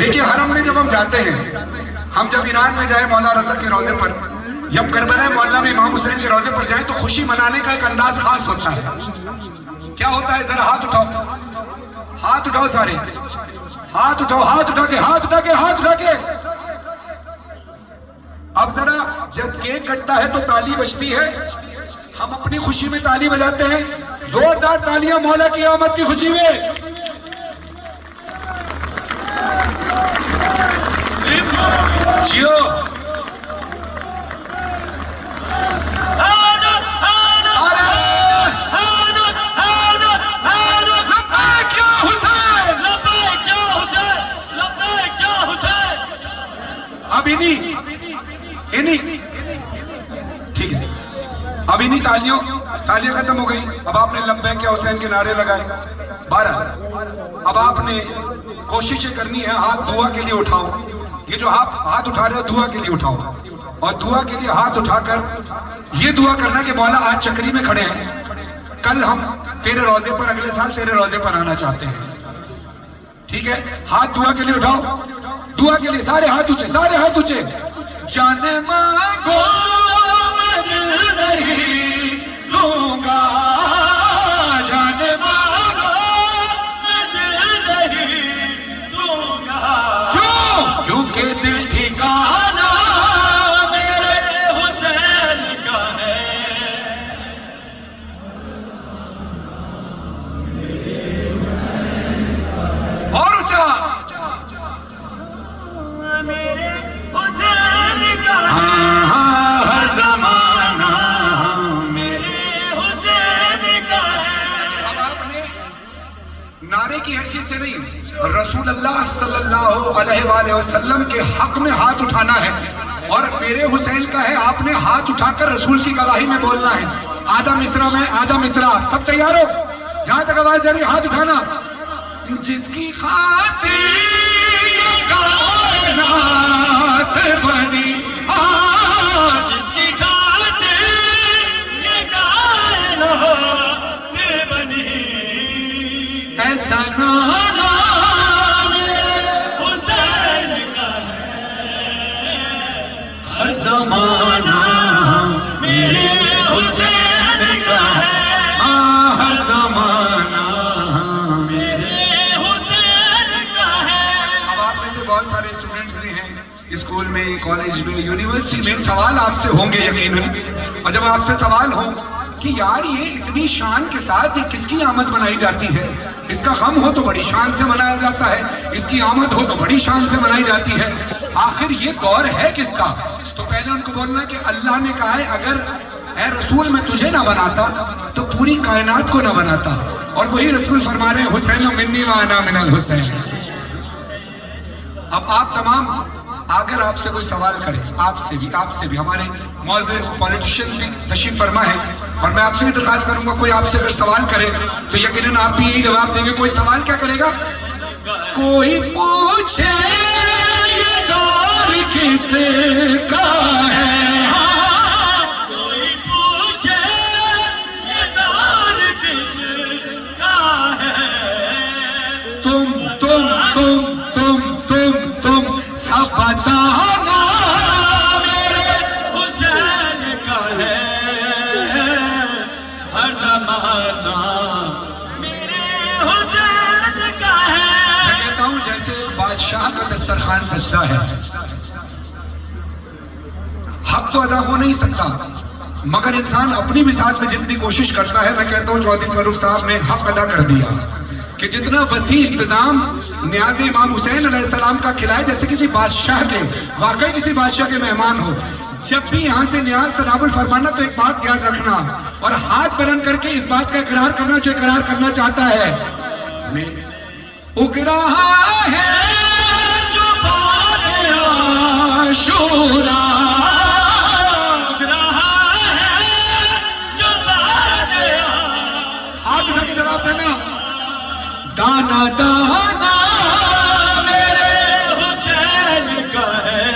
دیکھیے حرم میں جب ہم جاتے ہیں، ہم جب ایران میں جائیں مولا رضا کے روضے پر، جب کربلا معلیٰ میں امام حسین کے روضے پر جائیں تو خوشی منانے کا ایک انداز خاص ہوتا ہے. کیا ہوتا ہے؟ ذرا ہاتھ اٹھاؤ، ہاتھ اٹھاؤ سارے، ہاتھ اٹھاؤ، ہاتھ اٹھا کے، ہاتھ اٹھا کے، ہاتھ اٹھا کے. اب ذرا جب کیک کٹتا ہے تو تالی بجتی ہے، ہم اپنی خوشی میں تالی بجاتے ہیں. زوردار تالیاں مولا کی آمد کی خوشی میں. جیو ٹھیک ہے، اب انہی تالیاں ختم ہو گئی. اب آپ نے لبیک یا حسین کے نعرے لگائے 12. اب آپ نے کوششیں کرنی ہے، ہاتھ دعا کے لیے اٹھاؤ. یہ جو آپ ہاتھ اٹھا رہے ہو دعا کے لیے اٹھاؤ، اور دعا کے لیے ہاتھ اٹھا کر یہ دعا کرنا کہ مولا آج چکری میں کھڑے ہیں، کل ہم تیرے روضے پر، اگلے سال تیرے روضے پر آنا چاہتے ہیں. ٹھیک ہے، ہاتھ دعا کے لیے اٹھاؤ، دعا کے لیے سارے ہاتھ اونچے، سارے ہاتھ اونچے. جان مانگو میں دل نہیں لوں گا، جان مانگو میں دل نہیں لوں گا. کیوں؟ کیونکہ دل ٹھکانا میرے حسین کا ہے. اور اونچا. ہر زمانہ میرے حسین کا ہے. اب آپ نے نعرے کی حیثیت سے نہیں، رسول اللہ صلی اللہ علیہ وآلہ وسلم کے حق میں ہاتھ اٹھانا ہے، اور میرے حسین کا ہے. آپ نے ہاتھ اٹھا کر رسول کی گواہی میں بولنا ہے. آدھا مصرع میں، آدھا مصرع. سب تیار ہو؟ جہاں تک آواز جا رہی ہاتھ اٹھانا. جس کی خاطر کائنات بنی، جس کی خاطر یہ کائنات بنی، ایسا نانا میرے حسین کا ہے. ہر زمانہ میرے حسین کا ہے، ہر زمانہ میرے حسین کا ہے. اب آپ میں سے بہت سارے اسٹوڈنٹس بھی ہیں اسکول میں، کالج میں، یونیورسٹی میں. سوال آپ سے ہوں گے یقیناً، اور جب آپ سے سوال ہو کہ یار یہ اتنی شان کے ساتھ یہ کس کی آمد منائی جاتی ہے، اس کا غم ہو تو بڑی شان سے منایا جاتا ہے، اس کی آمد ہو تو بڑی شان سے منائی جاتی ہے، آخر یہ دور ہے کس کا؟ تو پہلے ان کو بولنا کہ اللہ نے کہا ہے اگر اے رسول میں تجھے نہ بناتا تو پوری کائنات کو نہ بناتا. اور وہی رسول فرما رہے ہیں حسین منی وانا من الحسین. اب آپ تمام اگر آپ سے کوئی سوال کرے، آپ سے بھی ہمارے معزز پولیٹیشنز بھی تشریف فرما ہے، اور میں آپ سے بھی درخواست کروں گا کوئی آپ سے اگر سوال کرے تو یقیناً آپ بھی یہی جواب دیں گے. کوئی سوال کیا کرے گا؟ کوئی پوچھے یہ دور کس کا ہے، کوئی پوچھے یہ دور کس کا ہے، تم سب بتانا میرے حسین کا ہے. ہر زمانہ میرے حسین کا ہے. میں کہتا ہوں جیسے بادشاہ کا دسترخوان سجدہ ہے، حق تو ادا ہو نہیں سکتا، مگر انسان اپنی مثال میں جتنی کوشش کرتا ہے، میں کہتا ہوں چودھری فاروق صاحب نے حق ادا کر دیا کہ جتنا وسیع انتظام نیاز امام حسین علیہ السلام کا کھلائے، جیسے کسی بادشاہ کے، واقعی کسی بادشاہ کے مہمان ہو. جب بھی یہاں سے نیاز تناول فرمانا تو ایک بات یاد رکھنا اور ہاتھ بلند کر کے اس بات کا اقرار کرنا جو اقرار کرنا چاہتا ہے. اقرا ہے جو باد عاشورا، ہاتھ اٹھا کے جواب دینا. دانا دانا میرے حسین کا ہے،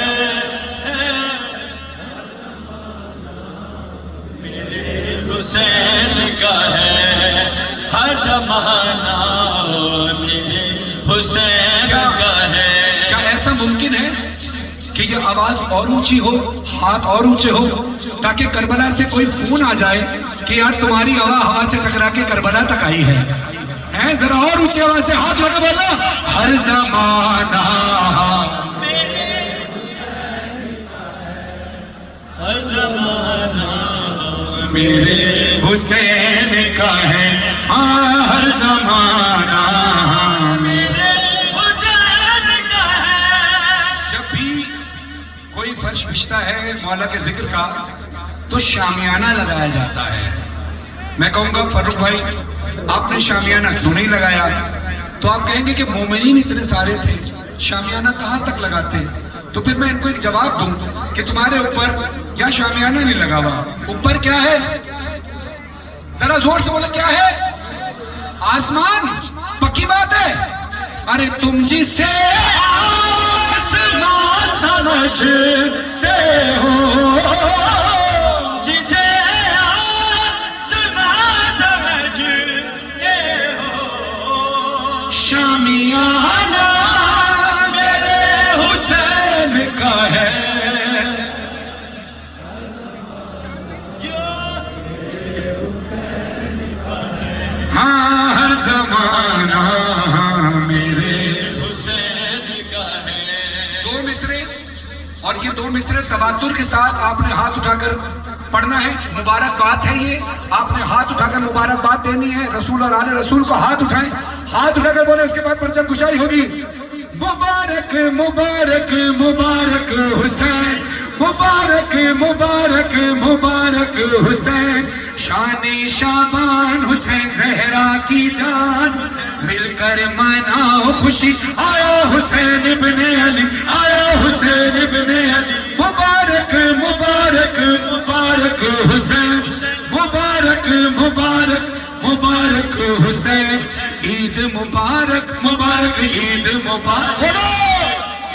میرے حسین کا ہے. ہر زمانہ میرے حسین کا मुमकिन है कि ये आवाज और ऊंची हो, हाथ और ऊंचे हो, ताकि करबला से कोई फोन आ जाए कि यार तुम्हारी हवा से टकरा के करबला तक आई है? जरा और ऊंची आवाज से हाथ लगा बोलो, हर जमाना हर जमाना मेरे हुसैन का है, हर जमाना मेरे हुसैन का है। जब भी कोई फर्श बिछता है मौला के जिक्र का तो शामियाना लगाया जाता है। मैं कहूंगा फर्रुख भाई आपने शामियाना क्यों नहीं लगाया? तो आप कहेंगे कि मोमिनीन इतने सारे थे, शामियाना कहां तक लगाते? तो फिर मैं इनको एक जवाब दूं कि तुम्हारे ऊपर या शामियाना नहीं लगा हुआ, ऊपर क्या है? जरा जोर से बोलो, क्या है? आसमान। पक्की बात है। अरे तुम जिसे आसमान समझते हो, जिसे आसमान समझते हो, शामियाना मेरे हुसैन का है। हाँ, हर जमाना मेरे हुसैन का है। दो मिसरे, और ये दो मिसरे तवातुर के साथ आपने हाथ उठाकर पढ़ना है। मुबारक बात है ये, आपने हाथ उठाकर मुबारक बात देनी है। रसूल और आले रसूल को हाथ उठाएं, हाथ उठाकर बोले, उसके बाद परचम कुशाई होगी। मुबारक मुबारक मुबारक हुसैन, मुबारक मुबारक मुबारक हुसैन, शानी शाबान हुसैन ज़हरा की जान, मिलकर मनाओ खुशी, आया हुसैन इब्ने अली, आया हुसैन इब्ने अली। मुबारक मुबारक मुबारक हुसैन, मुबारक मुबारक मुबारक हुसैन, ईद मुबारक मुबारक ईद मुबारक,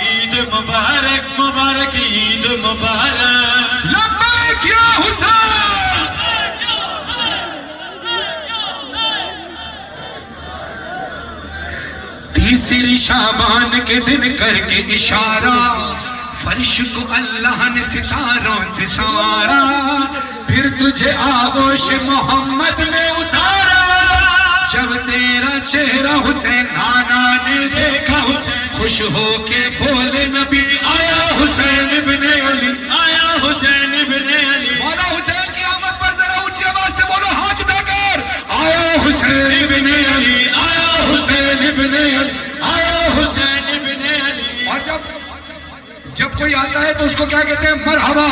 ईद मुबारक मुबारक ईद मुबारक। लब्बैक या हुसैन। तीसरी शाबान के दिन करके इशारा, फर्श को अल्लाह ने सितारों से संवारा, फिर तुझे आगोश मोहम्मद में उतारा। जब तेरा चेहरा हुसैन नाना ने देखा, खुश होके बोले नबी, आया हुसैन इब्ने अली, आया हुसैन इब्ने अली। मौला हुसैन की आमद पर जरा ऊंची आवाज से बोलो, हाथ उठाकर, आया हुसैन इब्ने अली, आया हुसैन इब्ने अली, आया हुसैन इब्ने अली। और जब कोई आता है तो उसको क्या कहते हैं? मरहबा,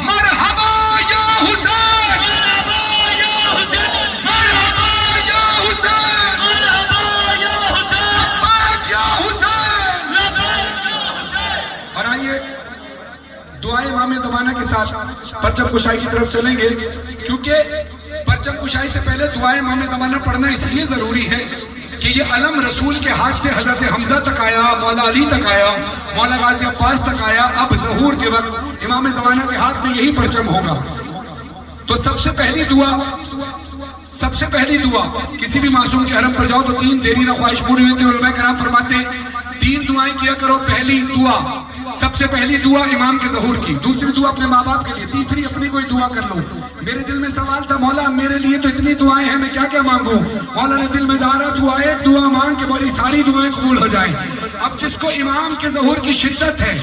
मरहबा या हुसैन, मरहबा या हुसैन, मरहबा या हुसैन, मरहबा या हुसैन, लब्बैक या हुसैन, लब्बैक या हुसैन। और आइए दुआए इमाम ज़माना के साथ परचम कुशाई की तरफ चलेंगे, क्योंकि परचम कुशाई से पहले दुआए इमाम ज़माना पढ़ना इसलिए जरूरी है कि ये अलम रसूल के हाथ से हजरत हमजा तक आया, मौला अली तक आया, मौला गाजी अब्बास तक आया। अब ज़हूर के वक्त इमाम ज़माना के हाथ में यही परचम होगा। तो सबसे पहली दुआ किसी भी मासूम के हरम पर जाओ तो तीन देरी ना ख्वाहिश पूरी होती है। उलमा कराम फरमाते तीन दुआएं किया करो। पहली दुआ, सबसे पहली दुआ इमाम के ज़हूर की, दूसरी दुआ अपने माँ बाप के लिए, तीसरी अपनी कोई दुआ कर लो। मेरे दिल में सवाल था, मौला मेरे लिए तो इतनी दुआएं हैं, मैं क्या क्या मांगू? मौला ने दिल में धारा, दुआ एक दुआ मांग के बोली सारी दुआएं कबूल हो जाएं। अब जिसको इमाम के ज़हूर की शिद्दत है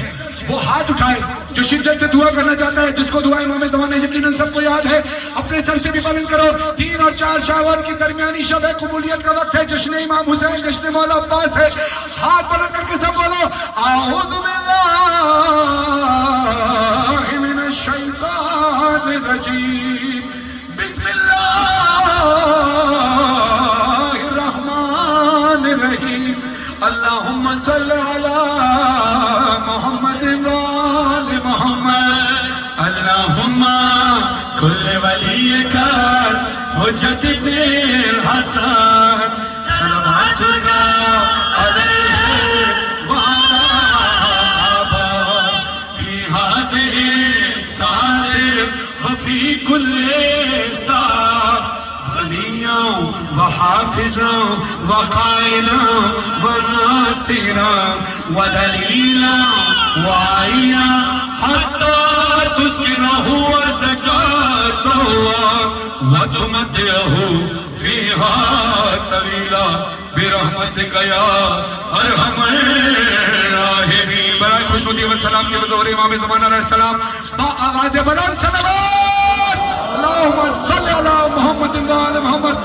वो हाथ उठाए, जो शिद्दत से दुआ करना चाहता है। जिसको दुआ इमाम ज़माना यकीनन सबको याद है, अपने सर से भी बुलंद करो। 3 और 4 शावाल की दरमियानी शब है, कबूलियत का वक्त है, जश्न इमाम हुसैन, जश्न मौला अब्बास है। हाथ बुलंद करके सब बोलो, आऊज़ु बिल्लाहि मिनश शैतानिर रजीम, बिस्मिल्लाहिर रहमानिर रहीम, अल्लाहुम्मा सल्लि अला मोहम्मद व आले मोहम्मद, अल्लाहुम्मा कुल्ल वलियका हुज्जत इब्निल हसन, सलावतुका अलैहि व अला आबा फी हाज़िहि सातिर व फी कुल्li साअ, वलियों व हाफिज़ों व क़ाइदों व नासिरों ودليلا وعينا حتى تسكنه وسكاته وتمتعه فيها طويلا برحمتك يا ارحم الراحمین. برائے خوشنودی و سلام کے بظہور امام زمان علیہ السلام با آواز بلند صلوات اللہم صلی علی محمد و آل محمد.